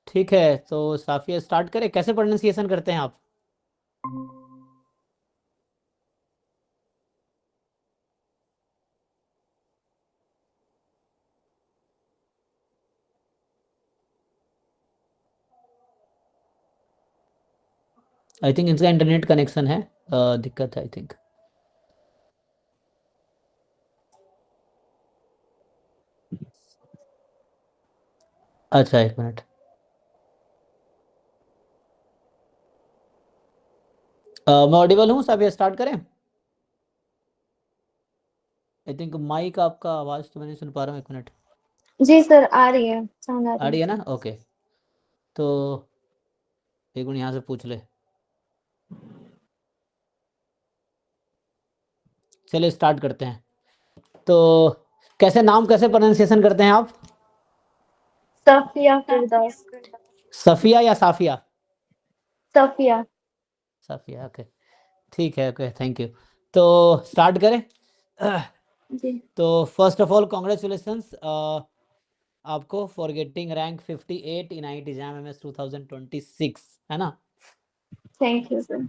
ठीक है, तो साफिया स्टार्ट करें। कैसे प्रोनाउंसिएशन करते हैं आप? आई थिंक इनका इंटरनेट कनेक्शन है, दिक्कत है आई थिंक। अच्छा, एक मिनट। मैं ऑडिबल हूँ? साफिया स्टार्ट करें? आई थिंक माइक आपका आवाज़ तो मैं नहीं सुन पा रहा हूँ, एक मिनट। जी सर, आ रही है, साउंड आ आ रही रही है। है ना? ओके। तो एक मिनट यहाँ से पूछ ले। चलिए स्टार्ट करते हैं। तो कैसे नाम कैसे प्रोनाउंसिएशन करते हैं आप? सफिया फिरदौस। सफिया या साफिया? सफिया। साफिया, ओके। ठीक है, ओके, थैंक यू। तो स्टार्ट करें। जी। तो फर्स्ट ऑफ ऑल कॉन्ग्रेचुलेसन्स आपको for getting rank 58 in IIT JAM MS 2026, है ना? Thank you sir.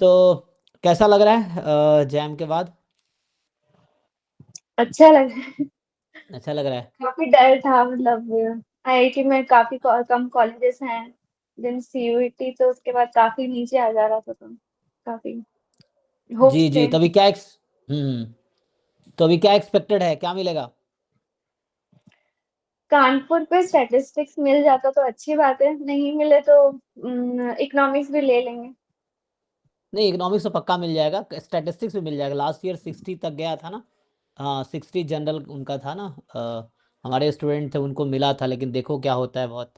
तो कैसा लग रहा है जैम के बाद? अच्छा लगा। अच्छा लग रहा है। काफी डर था, मतलब आईआईटी में काफी कम कॉलेजेस हैं, देन सीयूईटी, तो उसके बाद काफी नीचे आ जा रहा था, तो काफी जी होप्स जी, थे। तभी क्या तो अभी क्या एक्सपेक्टेड है, क्या मिलेगा? कानपुर पे स्टैटिस्टिक्स मिल जाता तो अच्छी बात है, नहीं मिले तो इकोनॉमिक्स भी ले लेंगे। नहीं, इकोनॉमिक्स तो पक्का मिल जाएगा, स्टैटिस्टिक्स भी मिल जाएगा। लास्ट ईयर 60 तक गया था ना। हाँ, 60 जनरल उनका था ना। हमारे स्टूडेंट थे, उनको मिला था, लेकिन देखो क्या होता है, बहुत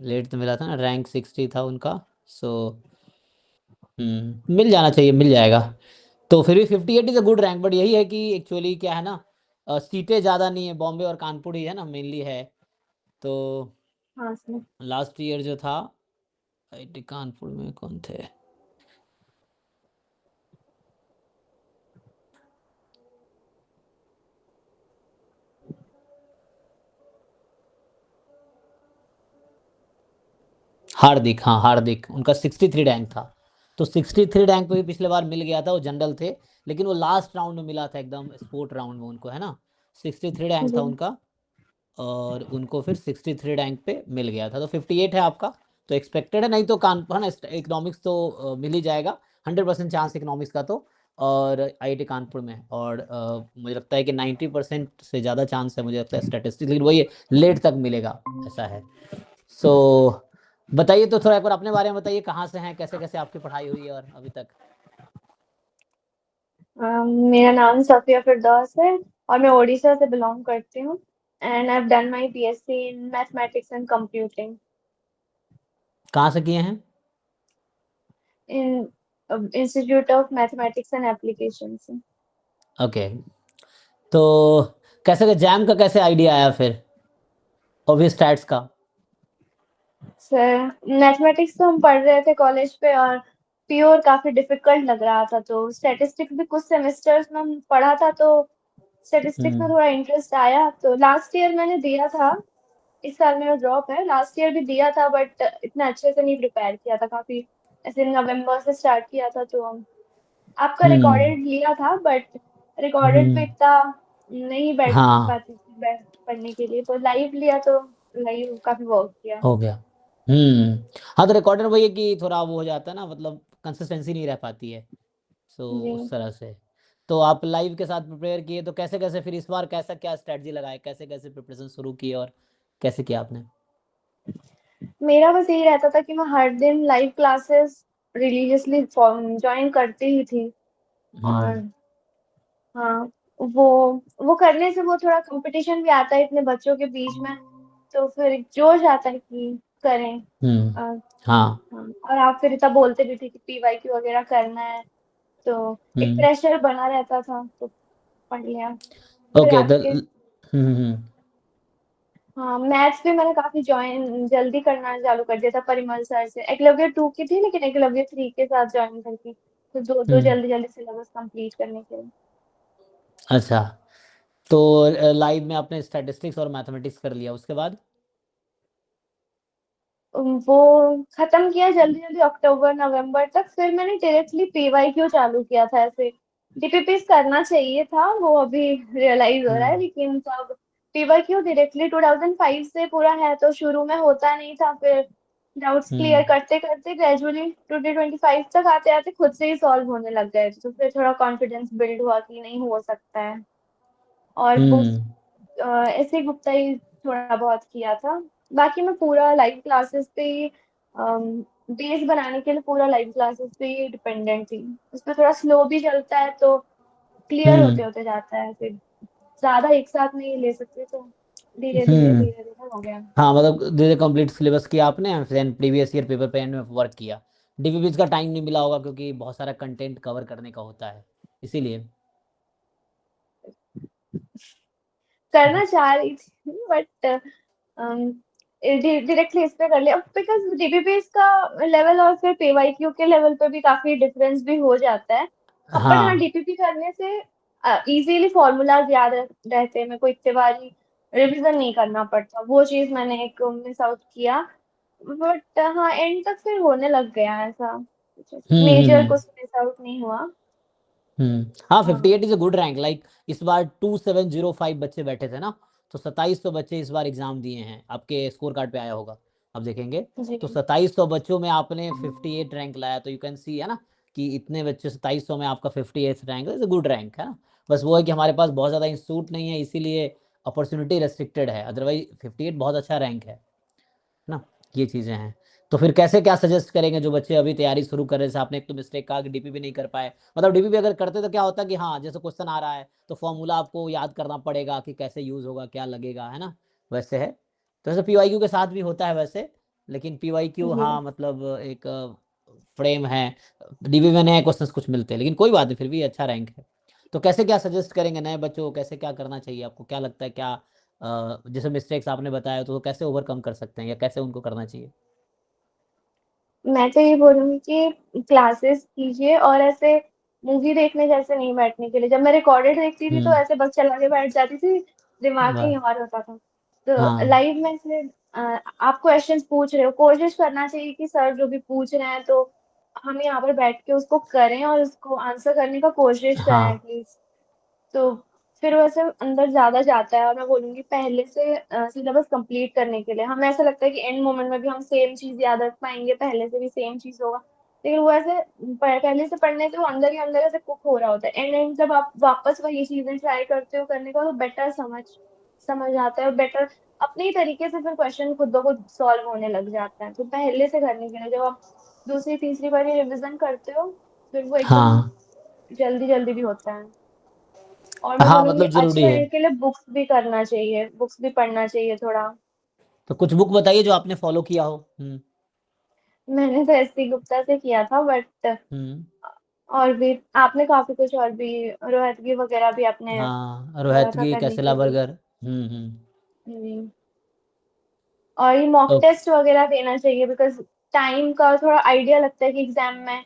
लेट तो मिला था ना, रैंक 60 था उनका। सो मिल जाना चाहिए, मिल जाएगा। तो फिर भी 58 is a good rank, but यही है कि एक्चुअली क्या है ना, सीटें ज़्यादा नहीं है, बॉम्बे और कानपुर ही है ना मेनली है। तो हाँ सर। लास्ट ईयर जो था IIT कानपुर में कौन थे? हार्दिक, हाँ हार्दिक, उनका 63 रैंक था। तो 63 रैंक पे भी पिछले बार मिल गया था, वो जनरल थे। लेकिन वो लास्ट राउंड में मिला था, एकदम स्पोर्ट राउंड में उनको, है ना। 63 रैंक था जी। उनका। और उनको फिर 63 रैंक पे मिल गया था, तो 58 है आपका। तो एक्सपेक्टेड है, नहीं तो कान है ना, इकोनॉमिक्स तो मिल ही जाएगा। 100% चांस इकोनॉमिक्स का तो। और IIT कानपुर में, और मुझे लगता है कि 90% से ज़्यादा चांस है, मुझे लगता है स्टैटिस्टिक्स, लेकिन वही लेट तक मिलेगा, ऐसा है। सो बताइए तो थोड़ा एक बार अपने बारे में बताइए, कहाँ से हैं, कैसे कैसे आपकी पढ़ाई हुई है और अभी तक। मेरा नाम सफिया फिरदौस है और मैं उड़ीसा से बिलोंग करती हूँ। And I have done my BSc in mathematics and computing कहाँ से किए हैं? In institute of mathematics and applications. Okay. तो कैसे जैम का कैसे आइडिया आया फिर, ऑब्वियस स्टैट्स का? सर, मैथमेटिक्स तो हम पढ़ रहे थे कॉलेज पे और प्योर काफी डिफिकल्ट लग रहा था, तो स्टैटिस्टिक्स भी कुछ सेमेस्टर्स में हम पढ़ा था, तो स्टैटिस्टिक्स में हम्म थोड़ा इंटरेस्ट आया, तो लास्ट ईयर मैंने दिया था। इस साल मेरा ड्रॉप है, लास्ट ईयर भी दिया था बट इतना अच्छे से नहीं प्रिपेयर किया था, काफी ऐसे नवंबर से स्टार्ट किया था, तो आपका हम्म रिकॉर्डेड लिया था बट रिकॉर्डेड पे हम्म इतना नहीं बैठ हाँ, पाती थी पढ़ने के लिए, तो लाइव लिया, तो लाइव काफी वर्क किया। हो गया। हाँ, तो रिकॉर्डर वही है कि थोड़ा वो हो जाता है ना, मतलब कंसिस्टेंसी नहीं रह पाती है। सो जी। उस तरह से। तो आप लाइव के साथ प्रिपेयर किए, तो कैसे कैसे फिर इस बार कैसा क्या स्ट्रेटजी लगाए, कैसे कैसे प्रिपरेशन शुरू की और कैसे किया आपने? मेरा बस यही रहता था कि मैं हर दिन लाइव क्लासेस रिलीजियसली ज्वाइन करती ही थी। और हम्म हाँ, वो वो करने से वो थोड़ा कंपटीशन भी आता है इतने बच्चों के बीच में, तो फिर एक जोश आता है कि करें। हम्म अ, हाँ। हाँ, और आप फिर इतना बोलते भी थे कि पीवाईक्यू वगैरह करना है, तो एक हम्म प्रेशर बना रहता था, तो पढ़ लिया। फिर ओके। आपके हम्म हाँ, मैथ्स भी मैंने काफी ज्वाइन जल्दी करना चालू कर दिया था परिमल सर से। एकलव्य 2 की थी लेकिन एकलव्य 3 के साथ ज्वाइन करके, तो दो दो हम्म जल्दी जल्दी सिलेबस कंप्लीट करने के लिए। अच्छा। तो लाइव में आपने स्टैटिस्टिक्स और मैथमेटिक्स कर लिया, उसके बाद? वो खत्म किया जल्दी जल्दी अक्टूबर नवंबर तक, फिर मैंने डायरेक्टली पीवाईक्यू चालू किया था ऐसे। डीपीपीस करना चाहिए था, वो अभी रियलाइज हो रहा है, हम्म लेकिन तब पीवाईक्यू डायरेक्टली 2005 से पूरा है, तो शुरू में होता नहीं था, फिर डाउट्स क्लियर हम्म करते करते ग्रेजुअली 2025 तक आते आते खुद से ही सॉल्व होने लग गए, तो फिर थोड़ा कॉन्फिडेंस बिल्ड हुआ कि नहीं हो सकता है। और बुक्स हम्म ऐसे गुप्ता ही थोड़ा बहुत किया था। बाकी मैं पूरा लाइव क्लासेस पे ही बेस बनाने के लिए पूरा लाइव क्लासेस पे ही डिपेंडेंट थी। उसमें थोड़ा स्लो भी चलता है, तो क्लियर होते हम्म होते जाता है, फिर ज्यादा एक साथ नहीं ले सकते, तो धीरे धीरे हम्म। धीरे धीरे हो गया। हाँ मतलब धीरे कंप्लीट सिलेबस किया आपने, देन प्रीवियस ईयर पेपर पे में वर्क किया। डीपीपीज का टाइम नहीं मिला होगा क्योंकि बहुत सारा कंटेंट कवर करने का होता है, इसीलिए। करना चाह रही थी बट डायरेक्टली इस पे कर लिया बिकॉज डीबीपीएस का लेवल और फिर पीवाईक्यू के लेवल पे भी काफी डिफरेंस भी हो जाता है। अब बट हाँ, हाँ। डीपीपी करने से इजीली फॉर्मूलाज याद रहते हैं, मेरे को इतने बारी रिवीजन नहीं करना पड़ता, वो चीज मैंने एक मिस आउट किया। बट हाँ, एंड तक फिर होने लग गया ऐसा, मेजर हम्म। कुछ मिस आउट नहीं हुआ। हाँ, हाँ 58 is a good rank. Like इस बार 2705 बच्चे बैठे थे ना, तो 2700 बच्चे इस बार एग्जाम दिए हैं, आपके स्कोर कार्ड पे आया होगा, आप देखेंगे। जी। तो 2700 बच्चों में आपने 58 रैंक लाया, तो यू कैन सी है ना कि इतने बच्चे 2700 में आपका 58 rank is a good rank है ना। बस वो है कि हमारे पास बहुत ज़्यादा इंस्टीट्यूट नहीं है, इसीलिए अपॉर्चुनिटी रेस्ट्रिक्टेड है, अदरवाइज 58 बहुत अच्छा रैंक है ना। ये चीज़ें हैं। तो फिर कैसे क्या सजेस्ट करेंगे जो बच्चे अभी तैयारी शुरू कर रहे हैं? जैसे आपने एक तो मिस्टेक कहा कि डीपीपी नहीं कर पाए, मतलब डीपीपी अगर करते तो क्या होता कि हाँ जैसे क्वेश्चन आ रहा है तो फॉर्मूला आपको याद करना पड़ेगा कि कैसे यूज होगा, क्या लगेगा, है ना। वैसे है, तो वैसे पीवाईक्यू के साथ भी होता है वैसे, लेकिन पीवाईक्यू जी। हाँ मतलब एक फ्रेम है। डीपीपी में नए क्वेश्चन कुछ मिलते हैं, लेकिन कोई बात नहीं, फिर भी अच्छा रैंक है। तो कैसे क्या सजेस्ट करेंगे नए बच्चों को, कैसे क्या करना चाहिए आपको, क्या लगता है क्या जैसे मिस्टेक्स आपने बताया तो वो कैसे ओवरकम कर सकते हैं या कैसे उनको करना चाहिए? मैं तो ये बोलूंगी कि क्लासेस कीजिए, और ऐसे मूवी देखने जैसे नहीं बैठने के लिए। जब मैं रिकॉर्डेड देखती थी तो हम्म। ऐसे बस चला के बैठ जाती थी, दिमाग ही वाह। नहीं हमारा होता था। तो हाँ। लाइव में से आप क्वेश्चंस पूछ रहे हो, कोशिश करना चाहिए कि सर जो भी पूछ रहे हैं तो हम यहाँ पर बैठ के उसको करें और उसको आंसर करने का कोशिश करें हाँ। एटलीस्ट। तो फिर वैसे अंदर ज्यादा जाता है, और मैं बोलूंगी पहले से सिलेबस कंप्लीट करने के लिए। हमें ऐसा लगता है कि एंड मोमेंट में भी हम सेम चीज याद रख पाएंगे, पहले से भी सेम चीज होगा, लेकिन वो ऐसे पहले से पढ़ने से वो अंदर ही अंदर ऐसे कुक हो रहा होता है। एंड एंड जब आप वापस वही चीजें ट्राई करते हो करने का, तो बेटर समझ समझ आता है, और बेटर अपने ही तरीके से फिर क्वेश्चन खुद ब खुद सॉल्व होने लग जाता है। तो पहले से करने के लिए जब आप दूसरी तीसरी बार रिविजन करते हो, फिर वो एकदम हाँ। जल्दी जल्दी भी होता है। और मैं हाँ बोलूँगी मतलब आज जरूरी के है। डेट के लिए बुक्स भी करना चाहिए, बुक्स भी पढ़ना चाहिए थोड़ा। तो कुछ बुक बताइए जो आपने फॉलो किया हो। मैंने तो एससी गुप्ता से किया था, बट हम्म। और भी आपने काफी कुछ और भी, रोहतगी वगैरह भी आपने हाँ, बोला था रोहतगी करने कैसेला के लिए। बर्गर। जी। और ये मॉक ओके। टेस्ट वगैरह देना चाहिए, बिकॉज टाइम का थोड़ा आइडिया लगता है कि एग्जाम में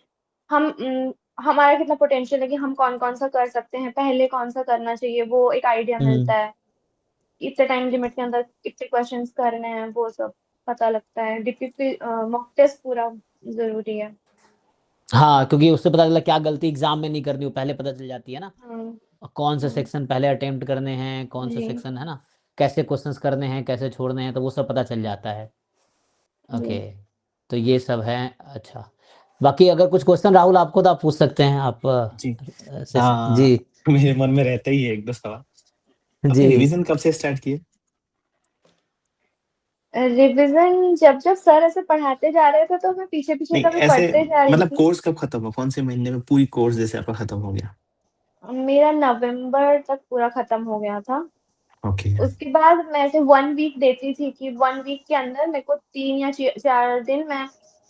हम हमारा कितना पोटेंशियल है, कि हम कौन कौन सा कर सकते हैं, पहले कौन सा करना चाहिए, वो एक आइडिया हम्म। मिलता है। इतने टाइम लिमिट के अंदर कितने क्वेश्चंस करने हैं, वो सब पता लगता है। डीपीपी मॉक टेस्ट पूरा जरूरी है। हाँ, क्योंकि उससे पता चला क्या गलती एग्जाम में नहीं करनी, वो पहले पता चल जाती है ना। हम्म। और कौन से हम्म। सेक्शन पहले अटेम्प्ट करने हैं, कौन से जी। सेक्शन है ना, कैसे क्वेश्चंस करने हैं, कैसे छोड़ने हैं, तो वो सब पता चल जाता है। ओके। जी। तो ये सब है। अच्छा, बाकी अगर कुछ क्वेश्चन राहुल आपको तो आप पूछ सकते हैं आप जी। जी। हाँ, मेरे मन में रहता ही है एक दो सवाल। जी। आपने रिवीजन कब से स्टार्ट किए? रिवीजन जब जब सर ऐसे पढ़ाते जा रहे थे तो मैं पीछे पीछे नहीं, कभी ऐसे पढ़ते जा रही मतलब थी। कोर्स कब खत्म हुआ, कौन से महीने में पूरी कोर्स जैसे आपका खत्म हो गया? मेरा नवंबर तक पूरा खत्म हो गया था। ओके। उसके बाद मैं ऐसे 1 वीक देती थी, कि 1 वीक के अंदर मेरे को 3 या 4 दिन मैं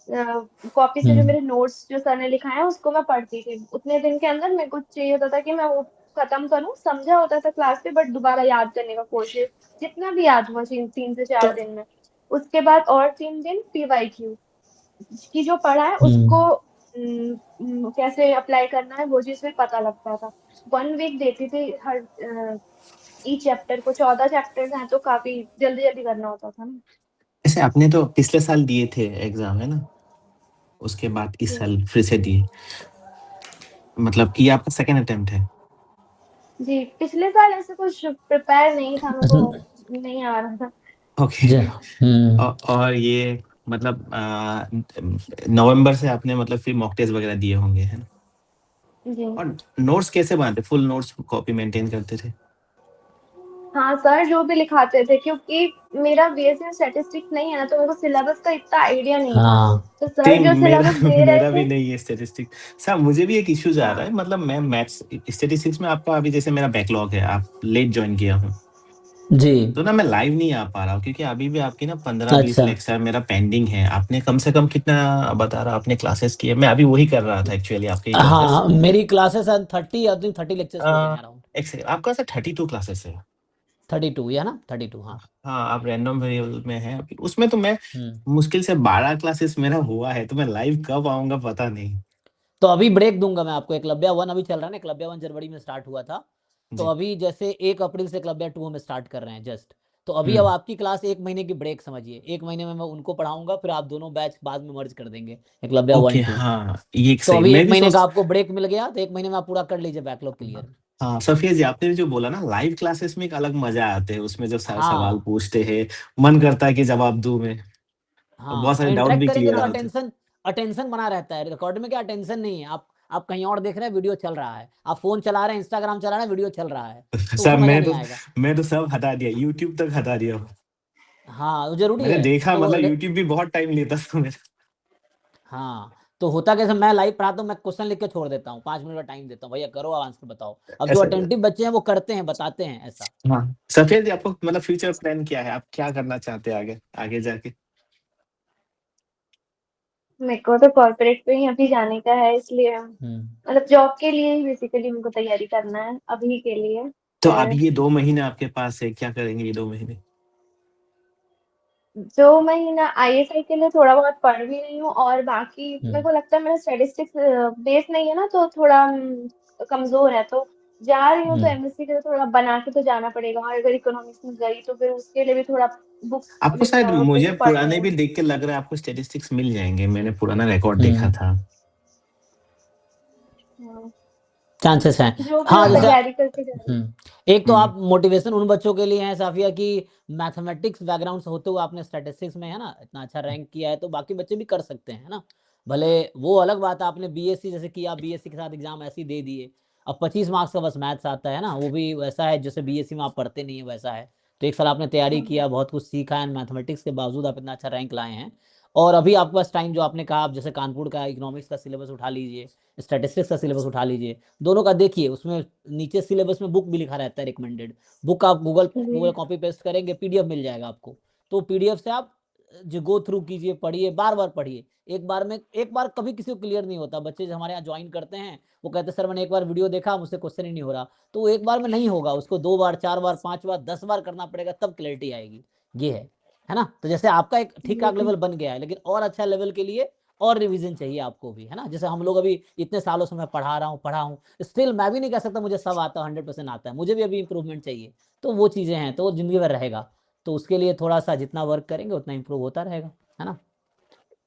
कॉपी से जो हम्म मेरे नोट्स जो सर ने लिखाए हैं उसको मैं पढ़ती थी। उतने दिन के अंदर मेरे को चाहिए होता था कि मैं वो खत्म करूं, समझा होता था क्लास पे, बट दोबारा याद करने का कोशिश, जितना भी याद हुआ 3 से 4 दिन में। उसके बाद और 3 दिन पीवाईक्यू की जो पढ़ा है उसको हम्म कैसे अप्लाई करना है वो चीज भी पता लगता था। 1 वीक देती थी हर ई चैप्टर को। 14 चैप्टर्स हैं तो काफी जल्दी जल्दी करना होता था ना। ऐसे आपने तो पिछले साल दिए थे एग्जाम, है ना? उसके बाद इस जी साल फिर से दिए, मतलब कि ये आपका सेकंड अटेम्प्ट है? जी, पिछले साल ऐसे कुछ प्रिपेयर नहीं था, मेरे को नहीं आ रहा था। ओके। जी और ये मतलब नवंबर से आपने मतलब फिर मॉक टेस्ट वगैरह दिए होंगे, है ना? जी और नोट्स कैसे बनाते? फुल नोट्स कॉपी मेंटेन करते थे? हाँ, सर जो भी लिखाते थे, क्योंकि मेरा बीएससी में स्टैटिस्टिक्स नहीं है ना, तो मेरे को सिलेबस का इतना आइडिया नहीं था। हाँ तो सर सेम जो मेरा सिलेबस दे रहे मेरा भी थे। नहीं है स्टैटिस्टिक्स। सर मुझे भी एक इश्यूज आ रहा है, हाँ मतलब मैं मैथ्स स्टैटिस्टिक्स में आपका अभी जैसे मेरा बैकलॉग है, आप लेट ज्वाइन किया हूँ, जी तो ना मैं लाइव नहीं आ पा रहा हूँ क्योंकि अभी भी आपकी ना 15-20 अच्छा लेक्चर मेरा पेंडिंग है। आपने कम से कम कितना बता रहा आपने क्लासेस किए? मैं अभी वही कर रहा था एक्चुअली, आपके ही क्लासेस। हाँ मेरी क्लासेस 30 आई थिंक 30 लेक्चर्स हो गए हैं अराउंड। एक सेकंड, आपका सर 32 क्लासेस है? 32 या ना 32 हाँ। हाँ, आप रैंडम वेरिएबल में हैं अभी, उसमें तो मैं हम्म मुश्किल से 12 क्लासेस मेरा हुआ है, तो मैं लाइव कब आऊंगा पता नहीं। तो अभी ब्रेक दूंगा मैं आपको। एकलव्या 1 अभी चल रहा है ना, एकलव्या 1 जनवरी में स्टार्ट हुआ था। तो जी। अभी जैसे 1 अप्रैल से एकलव्या 2 में स्टार्ट कर रहे हैं जस्ट। तो अभी अब हम्म। आपकी क्लास 1 महीने की ब्रेक समझिए। 1 महीने में मैं उनको पढ़ाऊंगा, फिर आप दोनों बैच बाद में मर्ज कर देंगे, एकलव्या ओके, 1-2। हाँ ये तो सही, अभी मैं एक भी महीने का सोच। आपको ब्रेक मिल गया, तो 1 महीने में आप पूरा कर लीजिए बैकलॉग क्लियर। हाँ सफिया जी, आपने जो बोला ना लाइव क्लासेस में एक अलग मजा आते हैं, उसमें जो सवाल हाँ पूछते हैं, मन करता है कि जवाब दूं मैं, और बहुत हाँ, और सारे डाउट इंटरेक्ट भी करेंगे क्लियर तो होते अटेंशन अटेंशन बना रहता है। रिकॉर्ड में क्या अटेंशन नहीं है, आप कहीं और देख रहे हैं, वीडियो चल रहा है, आप फोन चला रहे हैं, इंस्टाग्राम चला रहे हैं, वीडियो चल रहा है, हैं। तो सर उसमें मजा नहीं आएगा। मैं तो सब हटा दिया, यूट्यूब तक हटा दिया। हाँ वो जरूरी मैंने है देखा, तो मतलब यूट्यूब भी बहुत टाइम लेता था मेरा। हाँ तो होता कैसे, मैं लाइव पढ़ाता हूँ, मैं क्वेश्चन लिख के छोड़ देता हूँ, 5 मिनट का टाइम देता हूँ, भैया करो आंसर बताओ। अब जो ऐसा। अटेंटिव बच्चे हैं वो करते हैं, बताते हैं ऐसा। हाँ सफिया जी, आपको मतलब फ्यूचर प्लान क्या है? आप क्या करना चाहते हैं आगे आगे जाके? मेरे को तो कॉर्पोरेट पे ही अभी जाने का है, इसलिए हम्म मतलब जॉब के लिए ही बेसिकली मेरे को तैयारी करना है अभी के लिए। तो फिर अभी ये 2 महीने आपके पास है, क्या करेंगे ये 2 महीने? 2 महीना आईएसआई के लिए थोड़ा बहुत पढ़ भी रही हूँ, और बाकी मेरे हम्म को लगता है मेरा स्टैटिस्टिक्स बेस नहीं है ना, तो थोड़ा कमजोर है। तो जा रही हूँ, तो हम्म एमएससी के लिए थोड़ा बना के तो जाना पड़ेगा, और अगर इकोनॉमिक्स में गई तो फिर उसके लिए भी थोड़ा बुक्स आपको अभी शायद, मुझे वही पढ़ रही पुराने भी हूँ। देख के लग रहा है आपको स्टेटिस्टिक्स मिल जाएंगे, मैंने पुराना रिकॉर्ड देखा हम्म था। हाँ, चांसेस हैं। जो भी हो हाँ जैसे तैयारी करके जा रही एक तो हम्म। आप मोटिवेशन उन बच्चों के लिए है साफिया की, मैथमेटिक्स बैकग्राउंड से होते हुए आपने स्टैटिस्टिक्स में है ना इतना अच्छा रैंक किया है, तो बाकी बच्चे भी कर सकते हैं, है ना। भले वो अलग बात है, आपने बीएससी जैसे किया, बीएससी के साथ एग्जाम ऐसे ही दे दिए। अब 25 मार्क्स का बस मैथ्स आता है ना, वो भी वैसा है जैसे बीएससी में आप पढ़ते नहीं है वैसा है। तो एक साल आपने तैयारी हूँ। किया, बहुत कुछ सीखा है, मैथमेटिक्स के बावजूद आप इतना अच्छा रैंक लाए हैं। और अभी आपके पास टाइम, जो आपने कहा, आप जैसे कानपुर का इकोनॉमिक्स का सिलेबस उठा लीजिए, स्टैटिस्टिक्स का सिलेबस उठा लीजिए, दोनों का देखिए, उसमें नीचे सिलेबस में बुक भी लिखा रहता है रिकमेंडेड। बुक आप गूगल जी गूगल कॉपी पेस्ट करेंगे, पीडीएफ मिल जाएगा आपको। तो पीडीएफ से आप जो गो थ्रू कीजिए, पढ़िए, बार बार पढ़िए। एक बार कभी किसी को क्लियर नहीं होता। बच्चे जो हमारे यहाँ ज्वाइन करते हैं, वो कहते हैं सर मैंने एक बार वीडियो देखा, मुझसे क्वेश्चन ही नहीं हो रहा। तो वो एक बार में नहीं होगा, उसको 2 बार 4 बार 5 बार 10 बार करना पड़ेगा, तब क्लैरिटी आएगी। ये है ना। तो जैसे आपका एक ठीक ठाक जी लेवल बन गया है, लेकिन और अच्छा लेवल के लिए और रिवीजन चाहिए आपको भी, है ना। जैसे हम लोग अभी इतने सालों से मैं पढ़ा हूँ, स्टिल मैं भी नहीं कह सकता मुझे सब आता है, 100% आता है, मुझे भी अभी इंप्रूवमेंट चाहिए। तो वो चीज़ें हैं, तो वो जिंदगी भर रहेगा। तो उसके लिए थोड़ा सा जितना वर्क करेंगे उतना इंप्रूव होता रहेगा, है ना।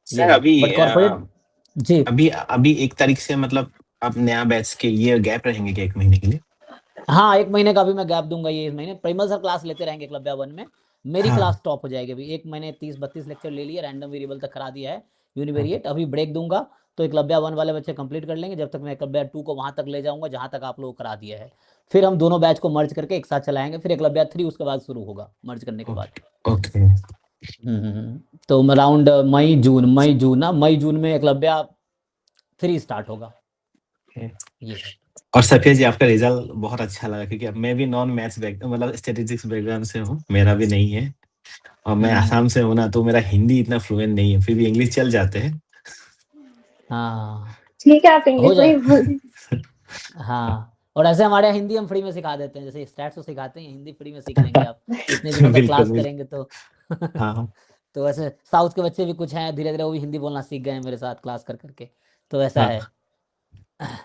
ये सर है बट कॉर्पोरेट। जी अभी अभी 1 तारीख से मतलब आप नया बैच के लिए गैप रहेंगे क्या 1 महीने के लिए? हाँ 1 महीने का भी मैं गैप दूंगा ये इस महीने। परिमल सर क्लास लेते रहेंगे क्लब्या 1 में। मेरी हाँ। क्लास टॉप हो जाएगी अभी। एक मैंने 30-32 लेक्चर ले लिए, रैंडम वेरिएबल तक करा दिया है, हाँ। यूनिवेरिएट। अभी ब्रेक दूंगा, तो एकलव्या 1 वाले बच्चे कंप्लीट कर लेंगे, जब तक मैं एकलव्या 2 को वहां तक ले जाऊंगा जहां तक आप लोग करा दिया है। फिर हम दोनों बैच को मर्ज करके एक साथ चलाएंगे, फिर एकलव्या 3 उसके बाद शुरू होगा मर्ज करने के बाद। ओके। ओके। तो अराउंड मई जून ना, मई जून में एकलव्या 3 स्टार्ट होगा। ये है। और सफिया जी, आपका रिजल्ट बहुत अच्छा लगा, क्योंकि अब मैं भी नॉन मैथ्स बैक मतलब स्टैटिस्टिक्स बैकग्राउंड से हूँ, मेरा भी नहीं है। और मैं हम्म आसाम से हूँ ना, तो मेरा हिंदी इतना फ्लुएंट नहीं है, फिर भी इंग्लिश चल जाते हैं। हाँ ठीक है, आप हो इंग्लिश में ही जाए। बोल दीजिए। हाँ और ऐसे हमारे यहाँ हिंदी हम फ्री में सिखा देते हैं, जैसे स्टैट्स तो सिखाते हैं, हिंदी फ्री में सीख लेंगे आप, इतने दिनों तक बिल्कुल क्लास बिल्कुल। करेंगे तो। हाँ हाँ। तो वैसे साउथ के बच्चे भी कुछ हैं, धीरे धीरे वो भी हिंदी बोलना सीख गए हैं मेरे साथ क्लास कर करके। तो ऐसा है। हाँ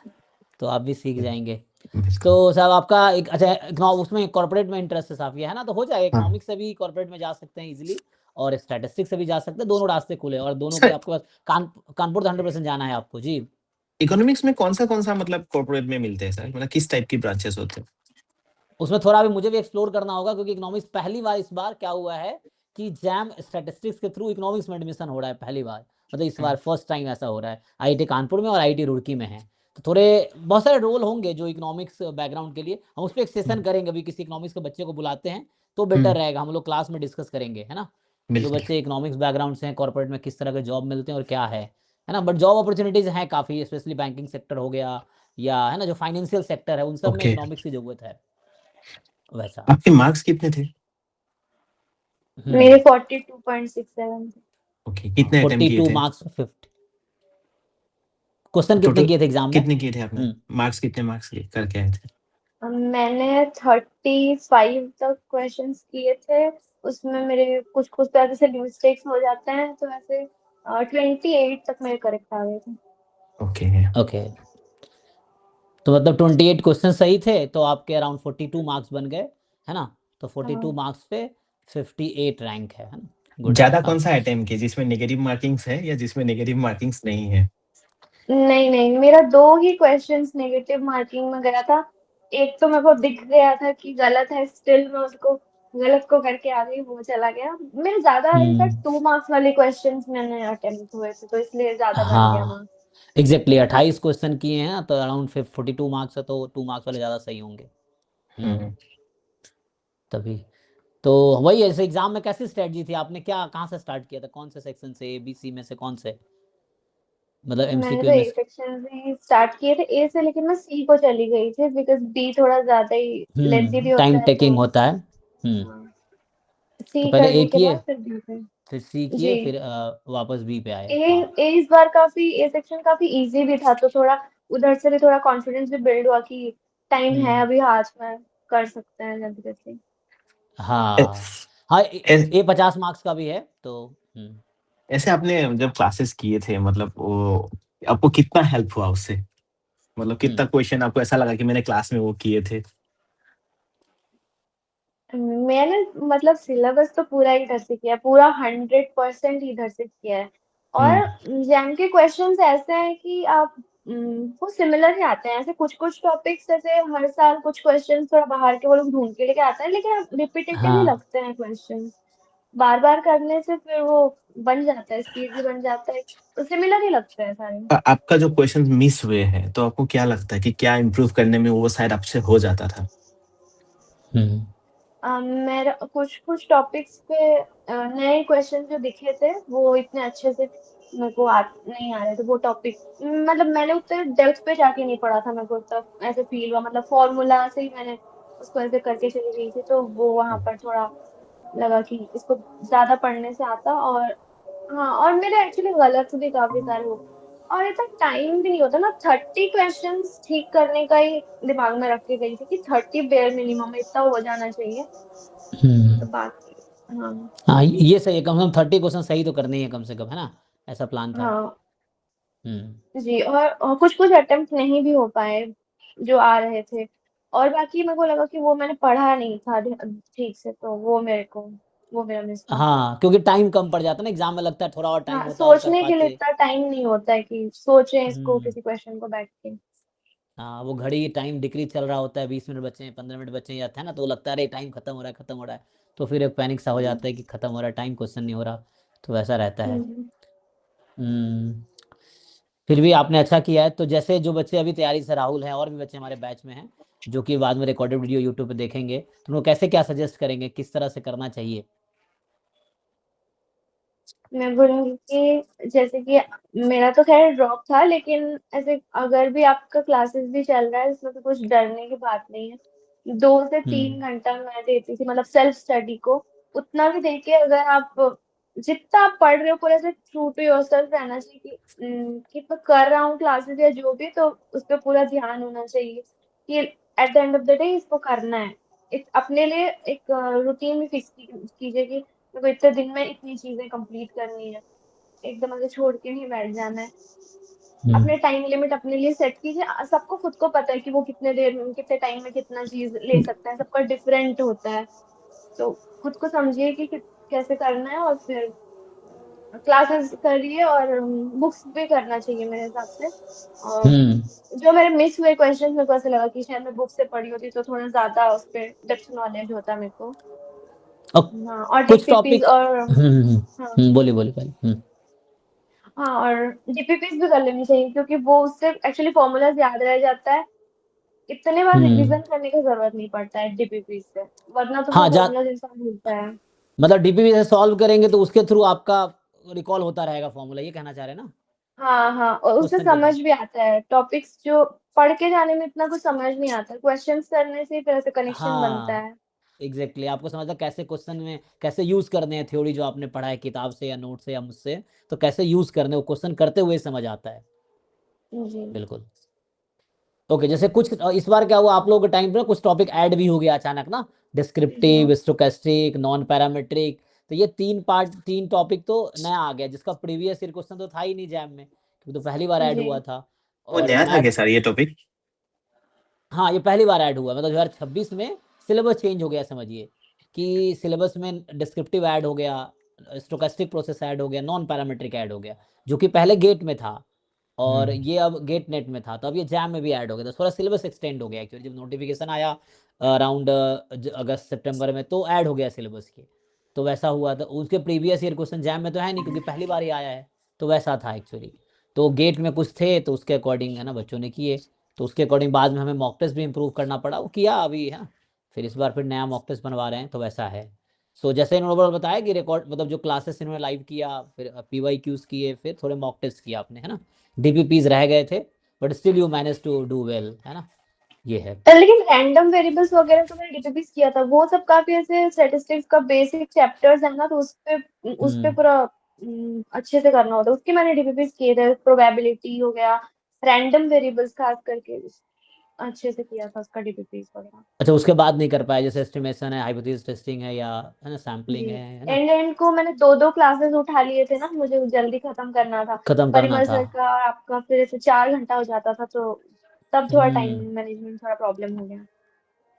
तो आप भी सीख जाएंगे। बिल्कुल। तो साहब आपका एक अच्छा उसमें कॉर्पोरेट में इंटरेस्ट है साफ, ये है ना, तो हो जाएगा, हाँ इकोनॉमिक्स से भी कॉर्पोरेट में जा सकते हैं इजीली। और स्टैटिस्टिक्स से भी जा सकते हैं, दोनों रास्ते खुले हैं और दोनों के सर आपके पास कानपुर तो 100% जाना है आपको जी। इकोनॉमिक्स में कौन सा मतलब कॉर्पोरेट में मिलते हैं सर, मतलब किस टाइप की ब्रांचेस होते हैं? उसमें थोड़ा अभी मुझे भी एक्सप्लोर करना होगा क्योंकि इकोनॉमिक्स पहली बार इस बार क्या हुआ है कि जैम स्टैटिस्टिक्स के थ्रू इकोनॉमिक्स में एडमिशन हो रहा है पहली बार, मतलब इस बार फर्स्ट टाइम ऐसा हो रहा है। आईआईटी कानपुर में और आईआईटी रुड़की में है, तो थोड़े बहुत सारे रोल होंगे जो इकोनॉमिक्स बैकग्राउंड के लिए। हम उस पर एक सेशन करेंगे, अभी किसी इकोनॉमिक्स के बच्चे को बुलाते हैं तो बेटर रहेगा, हम लोग क्लास में डिस्कस करेंगे, है ना। जो बिल्कुल। बच्चे इकोनॉमिक्स बैकग्राउंड से हैं, कॉर्पोरेट में किस तरह के जॉब मिलते हैं और क्या है ना। बट जॉब अपॉर्चुनिटीज हैं काफ़ी, स्पेशली बैंकिंग सेक्टर हो गया या है ना जो फाइनेंशियल सेक्टर है, उन सब में ओके, इकोनॉमिक्स की जरूरत है वैसा। आपके मार्क्स कितने थे? मेरे 42.67 थे। ओके, कितने अटेम्प्ट किए 42 थे? मार्क्स 50। क्वेश्चन कितने टोटल किए थे एग्जाम में? कितने किए थे आपने? हम्म कितने मार्क्स करके आए थे? मैंने 35 तक क्वेश्चंस किए थे। उसमें मेरे कुछ कुछ तरह से मिस्टेक्स हो जाते हैं, तो ऐसे 28 तक मेरे करेक्ट आ गए थे। ओके। ओके, तो मतलब 28 क्वेश्चन सही थे तो आपके अराउंड 42 मार्क्स बन गए, है ना। तो 42 हाँ। मार्क्स पे 58 रैंक है ना। गुड ज्यादा रैंक कौन सा आपका। अटेम्प्ट किए, जिसमें नेगेटिव मार्किंग्स है या जिसमें नेगेटिव मार्किंग्स नहीं है? नहीं नहीं, मेरा 2 ही क्वेश्चंस नेगेटिव मार्किंग में गया था। एक तो मेरे को दिख गया था कि गलत है, स्टिल मैं उसको गलत को करके आ गई, वो चला गया। मेरे ज्यादा इनफैक्ट 2 मार्क्स वाले क्वेश्चंस मैंने अटेम्प्ट हुए थे, तो इसलिए ज्यादा बन गया हाँ मार्क्स। एग्जैक्टली 28 क्वेश्चन किए हैं ना, तो अराउंड 42 मार्क्स है, तो 2 मार्क्स वाले ज़्यादा सही होंगे। हम्म। तभी तो वही ऐसे एग्जाम में कैसी स्ट्रेटजी थी आपने, क्या कहाँ से स्टार्ट किया था, कौन से सेक्शन से, ABC में से कौन से, मतलब मैंने तो MCQ में ए सेक्शन से ही स्टार्ट किए थे, ए से, लेकिन मैं सी को चली गई थी बिकॉज बी थोड़ा ज्यादा ही लेंथी भी होता टाइम है, तो टेकिंग होता है। हाँ, तो सी पहले ए करने के किए, बाद फिर बी पे। फिर सी किए, जी। फिर वापस बी पे आए। ए हाँ। ए इस बार काफी, ए सेक्शन काफी इजी भी था, तो थोड़ा उधर से भी थोड़ा कॉन्फिडेंस भी बिल्ड हुआ कि टाइम है हम्म अभी हाथ में, कर सकते हैं जल्दी जल्दी। हाँ हाँ ऐ- ए 50 मार्क्स का भी है तो। ऐसे आपने जब क्लासेस किए थे, मतलब वो आपको कितना हेल्प हुआ उससे? मतलब कितना हम्म क्वेश्चन आपको ऐसा लगा कि मैंने क्लास में वो किए थे? मैंने मतलब सिलेबस तो पूरा इधर से किया है, पूरा 100% इधर से किया है। हम्म। और जैम के क्वेश्चंस ऐसे हैं कि आप वो सिमिलर ही आते हैं, ऐसे कुछ कुछ टॉपिक्स ऐसे हर साल कुछ क्वेश्चंस थोड़ा बाहर के वो लोग ढूंढ के लेके आते हैं, लेकिन रिपीटेटिव ही हाँ लगते हैं क्वेश्चन। बार बार करने से फिर वो बन जाता है, स्पीड भी बन जाता है, तो सिमिलर ही लगते हैं सारे। आपका जो क्वेश्चन मिस हुए हैं, तो आपको क्या लगता है कि क्या इम्प्रूव करने में वो शायद आपसे हो जाता था? मेरा कुछ कुछ टॉपिक्स पे नए क्वेश्चन जो दिखे थे वो इतने अच्छे से मेरे को नहीं आ रहे थे वो टॉपिक। मतलब मैंने उतने डेप्थ पे जाके नहीं पढ़ा था, मेरे को तब ऐसे फील हुआ, मतलब फॉर्मूला से ही मैंने उसको ऐसे करके चली गई थी, तो वो वहां पर थोड़ा लगा कि इसको ज्यादा पढ़ने से आता। और हाँ, और मेरे एक्चुअली गलत भी काफी सारे हो, और इतना टाइम भी नहीं होता ना, 30 क्वेश्चंस ठीक करने का ही दिमाग में रख के गई थी कि 30 बेयर मिनिमम इतना हो जाना चाहिए। हम्म तो बाकी हाँ। हाँ ये सही है, कम से कम 30 क्वेश्चन सही तो करने ही है कम से कम, है ना, ऐसा प्लान था। हाँ हम्म जी, और कुछ कुछ अटेम्प्ट नहीं भी हो पाए जो आ रहे थे, और बाकी मेरे को लगा कि वो मैंने पढ़ा नहीं था ठीक से, तो वो मेरा मिस हुआ। हाँ क्योंकि टाइम कम पड़ जाता है ना एग्जाम में, लगता है थोड़ा और टाइम हाँ, होता और कर सोचने के लिए पाते। इतना टाइम नहीं होता है कि सोचें इसको हम्म किसी क्वेश्चन को बैठ के। हाँ वो घड़ी टाइम डिक्रीज चल रहा होता है, 20 मिनट बचे हैं, 15 मिनट बचे हैं जाते हैं ना, तो लगता है अरे टाइम खत्म हो रहा है खत्म हो रहा है, तो फिर एक पैनिक सा हो हम्म। जाता है कि खत्म हो रहा है टाइम, क्वेश्चन नहीं हो रहा, तो वैसा रहता है। हम्म। हम्म फिर भी आपने अच्छा किया है, तो जैसे जो बच्चे अभी तैयारी से, राहुल हैं और भी बच्चे हमारे बैच में हैं जो कि बाद में रिकॉर्डेड वीडियो यूट्यूब पे देखेंगे, तो उनको कैसे क्या सजेस्ट करेंगे, किस तरह से करना चाहिए? मैं बोलूँगी कि जैसे कि मेरा तो खैर ड्रॉप था, लेकिन ऐसे अगर भी आपका क्लासेस भी चल रहा है, इसमें तो कुछ डरने की बात नहीं है। 2 से 3 घंटा मैं देती थी, मतलब सेल्फ स्टडी को, उतना भी देके अगर आप जितना आप पढ़ रहे हो पूरे से ट्रू टू योरसेल्फ रहना चाहिए कि मैं कर रहा हूँ क्लासेस या जो भी, तो उस पर पूरा ध्यान होना चाहिए कि at the end of the day इसको करना है। अपने लिए एक रूटीन भी फिक्स कीजिए कि मेरे को इतने दिन में इतनी चीजें कंप्लीट करनी है, एकदम ऐसे छोड़ के नहीं बैठ जाना है। हम्म अपने टाइम लिमिट अपने लिए सेट कीजिए। सबको खुद को पता है कि वो कितने देर में कितने टाइम में कितना चीज ले सकता है, सबका डिफरेंट होता है, तो खुद को समझिए कि कैसे करना है, और फिर क्लासेस करिए और बुक्स भी करना चाहिए मेरे हिसाब से। और जो मेरे मिस हुए क्वेश्चंस, मेरे को ऐसा लगा कि शायद मैं बुक से पढ़ी होती तो थोड़ा ज्यादा उस पे डेप्थ नॉलेज होता मेरे को। और हाँ, और कुछ डीपीपीज टॉपिक और हाँ बोलिए बोलिए पहले। हाँ, और डीपीपीज भी कर लेनी चाहिए, क्योंकि वो उससे एक्चुअली फॉर्मूलाज याद रह जाता है। इतने बार हम्म रिवीजन करने की जरूरत नहीं पड़ता है डीपीपीज से, वरना तो वो हाँ जा फॉर्मूलाज इंसान भूलता है। मतलब डीपीपी से सॉल्व करेंगे तो उसके थ्रू आपका रिकॉल होता रहेगा फॉर्मूला, ये कहना चाह रहे हैं ना, हाँ हाँ, और उससे क्वेश्चन के समझ थ्रू। भी आता है। टॉपिक्स जो पढ़ के जाने में इतना कुछ समझ नहीं आता, क्वेश्चंस करने से ही फिर ऐसे कनेक्शन बनता हाँ है। एग्जैक्टली आपको समझता कैसे क्वेश्चन में कैसे यूज करने हैं, थ्योरी जो आपने पढ़ा है किताब से या नोट से या मुझसे, तो कैसे यूज करने वो क्वेश्चन करते हुए समझ आता है। जी बिल्कुल। ओके, जैसे कुछ इस बार क्या हुआ आप लोगों के टाइम पे ना, कुछ टॉपिक ऐड भी हो गया अचानक ना, जी डिस्क्रिप्टिव, स्टोकेस्टिक, नॉन पैरामेट्रिक। तो ये तीन टॉपिक तो नया आ गया, जिसका प्रीवियस ईयर क्वेश्चन तो था ही नहीं जैम में, क्योंकि तो पहली बार ऐड जी। हुआ था। वो और नया था क्या मैथ, सर ये टॉपिक? हाँ ये पहली बार ऐड हुआ, मतलब 2026 में सिलेबस चेंज हो गया समझिए, कि सिलेबस में डिस्क्रिप्टिव ऐड हो गया, स्टोकेस्टिक प्रोसेस ऐड हो गया, नॉन पैरामीट्रिक ऐड हो गया, जो कि पहले गेट में था और हम्म। ये अब गेट नेट में था, तो अब ये जैम में भी ऐड हो गया, तो थोड़ा सिलेबस एक्सटेंड हो गया एक्चुअली, जब नोटिफिकेशन आया अराउंड अगस्त सितंबर में तो ऐड हो गया सिलेबस के। तो वैसा हुआ था, उसके प्रीवियस ईयर क्वेश्चन जैम में तो है नहीं क्योंकि पहली बार ही आया है, तो वैसा था एक्चुअली। तो गेट में कुछ थे तो उसके अकॉर्डिंग है ना बच्चों ने किए, तो उसके अकॉर्डिंग बाद में हमें मॉक टेस्ट भी इम्प्रूव करना पड़ा, वो किया अभी है ना, फिर इस बार फिर नया मॉक टेस्ट बनवा रहे हैं, तो वैसा है। सो जैसे इन्होंने बताया कि रिकॉर्ड मतलब जो क्लासेस इन्होंने लाइव किया, फिर पीवाई क्यूज किए, फिर थोड़े मॉक टेस्ट किया आपने है ना, डीपीपीज रह गए थे, but still you manage to do well है ना, ये है। लेकिन रैंडम वेरिएबल्स वगैरह तो मैंने डीपीपीस किया था, वो सब काफी ऐसे स्टैटिस्टिक्स का बेसिक चैप्टर्स है ना, तो उस पे हम्म पूरा अच्छे से करना होता है, उसके मैंने डीपीपीस किए थे। प्रोबेबिलिटी हो गया, रैंडम वेरिएबल्स खास करके अच्छे से किया था उसका डीपीपीस वगैरह। अच्छा, उसके बाद नहीं कर पाए, जैसे एस्टिमेशन है, हाइपोथेसिस टेस्टिंग है, या है ना जी, सैम्पलिंग है ना, एंड एंड को मैंने दो दो क्लासेस उठा लिए थे ना, मुझे जल्दी खत्म करना था। खत्म करना परिमल था। सर का और आपका फिर ऐसे 4 घंटा हो जाता था, तो तब थोड़ा टाइम हम्म मैनेजमेंट थोड़ा प्रॉब्लम हो गया।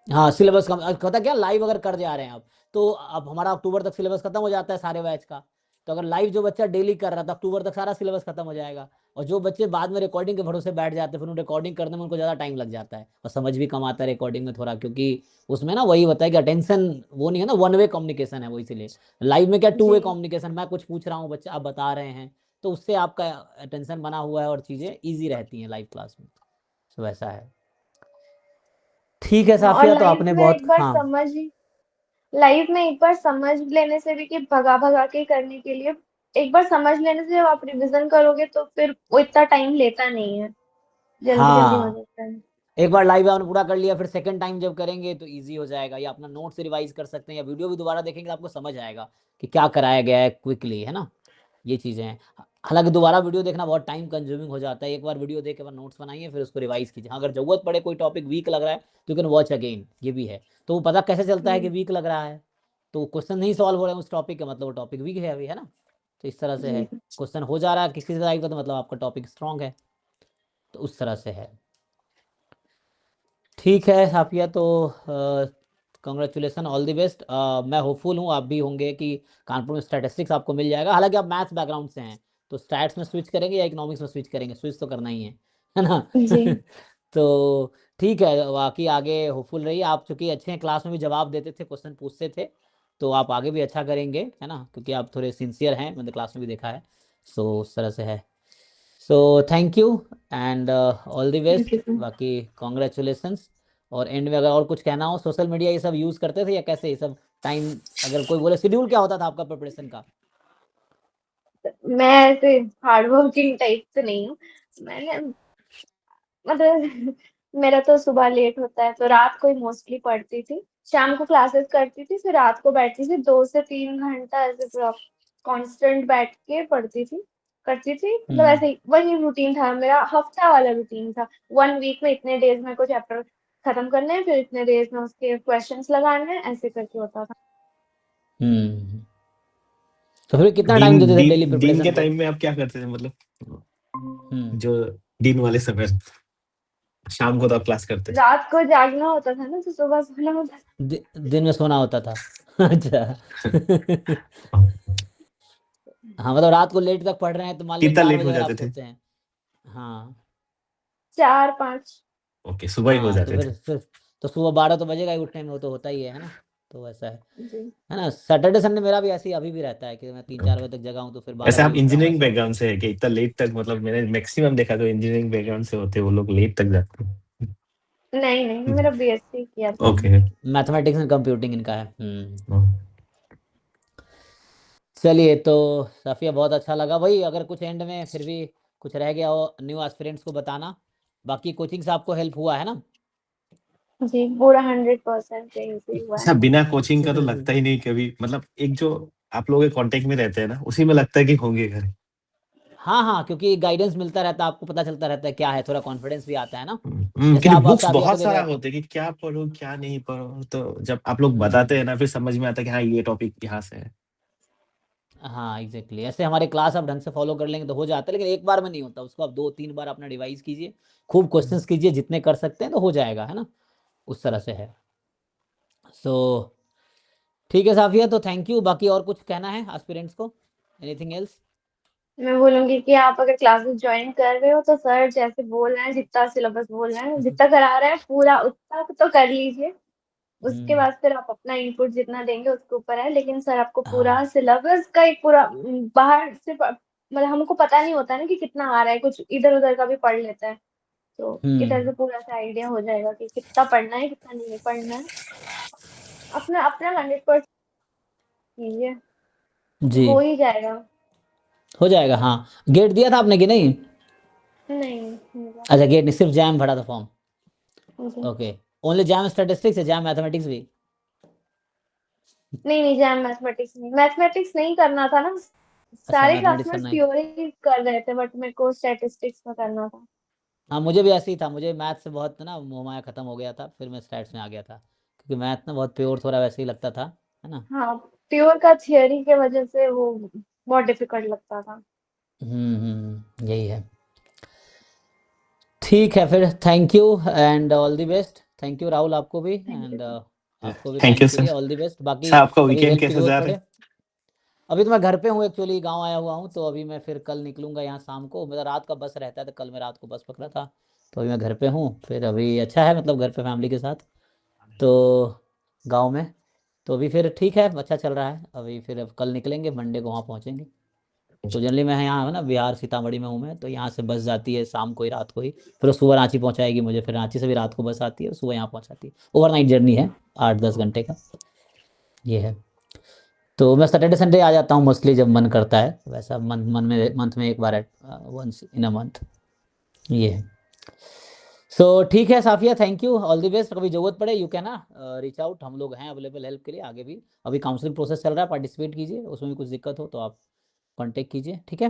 हाँ सिलेबस कम, पता क्या लाइव अगर कर जा रहे हैं आप, तो अब हमारा अक्टूबर तक सिलेबस खत्म हो जाता है सारे बैच का, तो अगर लाइव जो बच्चा डेली कर रहा था अक्टूबर तक सारा सिलेबस खत्म हो जाएगा, और जो बच्चे बाद में रिकॉर्डिंग के भरोसे बैठ जाते हैं फिर उन रिकॉर्डिंग करने में उनको ज़्यादा टाइम लग जाता है, और समझ भी कम आता है रिकॉर्डिंग में थोड़ा, क्योंकि उसमें ना वही होता है कि अटेंशन वो नहीं है ना, वन वे कम्युनिकेशन है वो, इसीलिए लाइव में क्या टू जी वे कम्युनिकेशन, मैं कुछ पूछ रहा हूँ बच्चे आप बता रहे हैं, तो उससे आपका अटेंशन बना हुआ है और चीज़ें ईजी रहती हैं लाइव क्लास में, तो वैसा है। ठीक है हाँ, और साफिया, तो आपने बहुत हाँ। लाइव में एक बार समझ लेने से भी, कि भगा भगा के करने के लिए, एक बार समझ लेने से जब आप रिवीजन करोगे तो फिर वो इतना टाइम लेता नहीं है, जल्दी जल्दी हो हाँ जाता है। एक बार लाइव आपने पूरा कर लिया, फिर सेकंड टाइम जब करेंगे तो इजी हो जाएगा, या अपना नोट से रिवाइज कर सकते हैं, या वीडियो भी दोबारा देखेंगे तो आपको समझ आएगा कि क्या कराया गया है क्विकली है ना, ये चीज़ें हैं। हालांकि दोबारा वीडियो देखना बहुत टाइम कंज्यूमिंग हो जाता है, एक बार वीडियो देख के बाद नोट्स बनाइए फिर उसको रिवाइज कीजिए, हाँ, अगर जरूरत पड़े कोई टॉपिक वीक लग रहा है तो यू कैन वॉच अगेन, ये भी है, तो वो पता कैसे चलता है कि हम्म, वीक लग रहा है, तो क्वेश्चन नहीं सॉल्व हो रहे हैं उस टॉपिक का, मतलब वो टॉपिक वीक है अभी है ना, तो इस तरह से है, जी क्वेश्चन हो जा रहा है किसी से लाइव का तो मतलब आपका टॉपिक स्ट्रांग है, तो उस तरह से है। ठीक है साफिया, तो कंग्रेचुलेसन, ऑल द बेस्ट। मैं होपफुल हूँ आप भी होंगे कि कानपुर में स्टैटिस्टिक्स आपको मिल जाएगा, हालांकि आप मैथ्स बैकग्राउंड से हैं, तो स्टैट्स में स्विच करेंगे या इकोनॉमिक्स में स्विच करेंगे, स्विच तो करना ही है ना जी तो ठीक है, बाकी आगे होपफुल रहिए, आप चूंकि अच्छे हैं क्लास में भी जवाब देते थे, क्वेश्चन पूछते थे, तो आप आगे भी अच्छा करेंगे है ना, क्योंकि आप थोड़े सिंसियर हैं, मैंने क्लास में भी देखा है, सो उस तरह से है। So thank you and all the thank best, you. बाकी कॉन्ग्रेचुलेसन्स। और एंड में अगर और कुछ कहना हो, सोशल मीडिया ये सब यूज़ करते थे या कैसे ये सब टाइम, अगर कोई बोले शेड्यूल क्या होता था आपका प्रिपरेशन का? मैं ऐसे हार्ड वर्किंग टाइप से नहीं हूँ। मैंने मतलब मेरा तो सुबह लेट होता है, तो रात को ही मोस्टली पढ़ती थी। शाम को क्लासेस करती थी, फिर रात को बैठती थी 2 से 3 घंटा, ऐसे पूरा कांस्टेंट बैठ के पढ़ती थी, करती थी। मतलब हम्म ऐसे ही वही रूटीन था मेरा, हफ्ता वाला रूटीन था। 1 वीक में इतने डेज में को चैप्टर खत्म करने हैं, फिर इतने डेज में उसके क्वेश्चंस लगाने हैं, ऐसे करके होता था। हम्म तो फिर कितना टाइम दिन देते थे डेली दिन दिन के प्रिपरेशन को? टाइम में आप क्या करते थे मतलब, हम्म जो दिन वाले समय? शाम को तो आप क्लास करते? रात को जागना होता था ना, तो सुबह सोना होता था। दिन में सोना होता था। अच्छा। हाँ मतलब रात को लेट तक पढ़ रहे हैं तो मान लो कितना 4 लेट बजे हो अगर आप जाते थे? सोते हैं। हाँ 4-5। ओके, सुबह ही हो हाँ तो जाते थे। फिर तो सुबह 12 तो बजेगा ही उठने में, वो तो होता ही है ना। तो वैसा जी। है ना। सैटरडे संडे मेरा भी ऐसे ही अभी भी रहता है कि मैं 3-4 ओके। बजे तक जगा हूँ तो फिर 12 वैसे बजे आप उठ रहा हूँ इंजीनियरिंग ऐसा। बैकग्राउंड से है कि इतना लेट तक, मतलब मैंने मैक्सिमम देखा तो इंजीनियरिंग बैकग्राउंड से होते हैं वो लोग, लेट तक जाते नहीं नहीं, मेरा बीएससी किया था। ओके। मैथमेटिक्स एंड कंप्यूटिंग इनका है। चलिए तो सफिया बहुत अच्छा लगा भाई। अगर कुछ एंड में फिर भी कुछ रह गया हो न्यू एस्पिरेंट्स को बताना। बाकी कोचिंग से आपको हेल्प हुआ है ना? जी पूरा 100% यहीं से हुआ है। अच्छा, बिना कोचिंग का तो लगता ही नहीं कभी, मतलब एक जो आप लोगों के कांटेक्ट में रहते हैं ना, उसी में लगता है कि होंगे घर। हाँ हाँ, क्योंकि गाइडेंस मिलता रहता है आपको, पता चलता रहता है क्या है, थोड़ा कॉन्फिडेंस भी आता है ना। जैसे क्योंकि आप बुक्स साफिया को बहुत देख सारा रहे होते हैं कि क्या पढ़ो क्या नहीं पढ़ो, तो जब आप लोग बताते हैं ना फिर समझ में आता है कि हाँ ये टॉपिक यहाँ से है। हाँ एग्जैक्टली। ऐसे हमारे क्लास आप ढंग से फॉलो कर लेंगे तो हो जाता है, लेकिन एक बार में नहीं होता, उसको आप 2-3 बार अपना रिवाइज कीजिए, खूब क्वेश्चंस कीजिए, जितने कर सकते हैं तो हो जाएगा, है ना। उस तरह से है। सो ठीक है साफिया, तो थैंक यू। बाकी और कुछ कहना है एस्पिरेंट्स को? Anything else? मैं बोलूंगी कि आप अगर क्लासेस ज्वाइन कर रहे हो तो सर जैसे बोल रहे हैं, जितना सिलेबस बोल रहे हैं, जितना करा रहे हैं पूरा उतना तो कर लीजिए। उसके बाद फिर आप अपना इनपुट जितना देंगे उसके ऊपर है, लेकिन सर आपको पूरा हाँ। सिलेबस का एक पूरा बाहर से मतलब हमको पता नहीं होता ना कि कितना आ रहा है, कुछ इधर उधर का भी पढ़ लेते हैं, तो इधर से पूरा सा आइडिया हो जाएगा कि कितना पढ़ना है कितना नहीं पढ़ना है। अपना अपना 100% कीजिए, जी हो ही जाएगा। हो जाएगा। हाँ गेट दिया था आपने कि नहीं? नहीं मेरा अच्छा गेट नहीं, सिर्फ जैम भरा था फॉर्म। जी ओके। ओनली जैम स्टैटिस्टिक्स है, जैम मैथमेटिक्स भी? नहीं नहीं, जैम मैथमेटिक्स नहीं करना था ना। अच्छा सारे मैथमेटिक्स क्लासमेट्स करना ही था। थ्योरी कर रहे थे बट मेरे को स्टैटिस्टिक्स में करना था। हाँ मुझे भी ऐसे ही था, मुझे मैथ से बहुत ना मोह माया खत्म हो गया था, फिर मैं स्टैट्स में आ गया था, क्योंकि मैथ ना बहुत प्योर थोड़ा वैसे ही लगता था, है ना। हाँ, प्योर का थियरी के वजह से वो बहुत डिफिकल्ट लगता था। यही है। ठीक है फिर, thank you and all the best. Thank you Rahul आपको भी, थैंक यू एंड सर। आपको भी थैंक यू टाइम के सर। लिए ऑल द बेस्ट। बाकी सर आपका कभी वीकेंड हेल्प की कैसे ज़रूरत जा रहा पड़े। अभी तो मैं घर पे हूँ एक्चुअली, गांव आया हुआ हूँ, तो अभी मैं फिर कल निकलूंगा यहाँ शाम को, मेरा रात का बस रहता है, तो कल मैं रात को बस पकड़ा था, तो अभी मैं घर पे हूँ। फिर अभी अच्छा है, मतलब घर पे फैमिली के साथ, तो गांव में। तो अभी फिर ठीक है, अच्छा चल रहा है अभी। फिर अब कल निकलेंगे, मंडे को वहाँ पहुँचेंगे। तो जनरली मैं यहाँ है ना बिहार सीतामढ़ी में हूँ मैं, तो यहाँ से बस जाती है शाम को ही, रात को ही, फिर वो सुबह रांची पहुँचाएगी मुझे, फिर रांची से भी रात को बस आती है, सुबह यहाँ पहुँचाती है। ओवरनाइट जर्नी है, 8-10 घंटे का ये है। तो मैं सैटरडे संडे आ जाता हूँ मोस्टली, जब मन करता है वैसा, मंथ में एक बार, वंस इन अ मंथ ये है। सो ठीक है Safia, thank you, all the best. कभी जरूरत पड़े यू कैन ना रीच आउट, हम लोग हैं अवेलेबल हेल्प के लिए आगे भी। अभी काउंसलिंग प्रोसेस चल रहा है, पार्टिसिपेट कीजिए, उसमें भी कुछ दिक्कत हो तो आप कांटेक्ट कीजिए, ठीक है।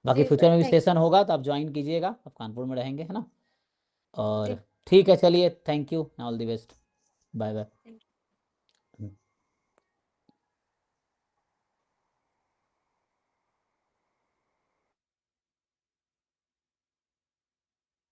बाकी जी फ्यूचर सर, में भी थैंक सेशन होगा तो आप ज्वाइन कीजिएगा, आप कानपुर में रहेंगे, है ना। यू। और ठीक है, चलिए, thank you, all the best, bye bye.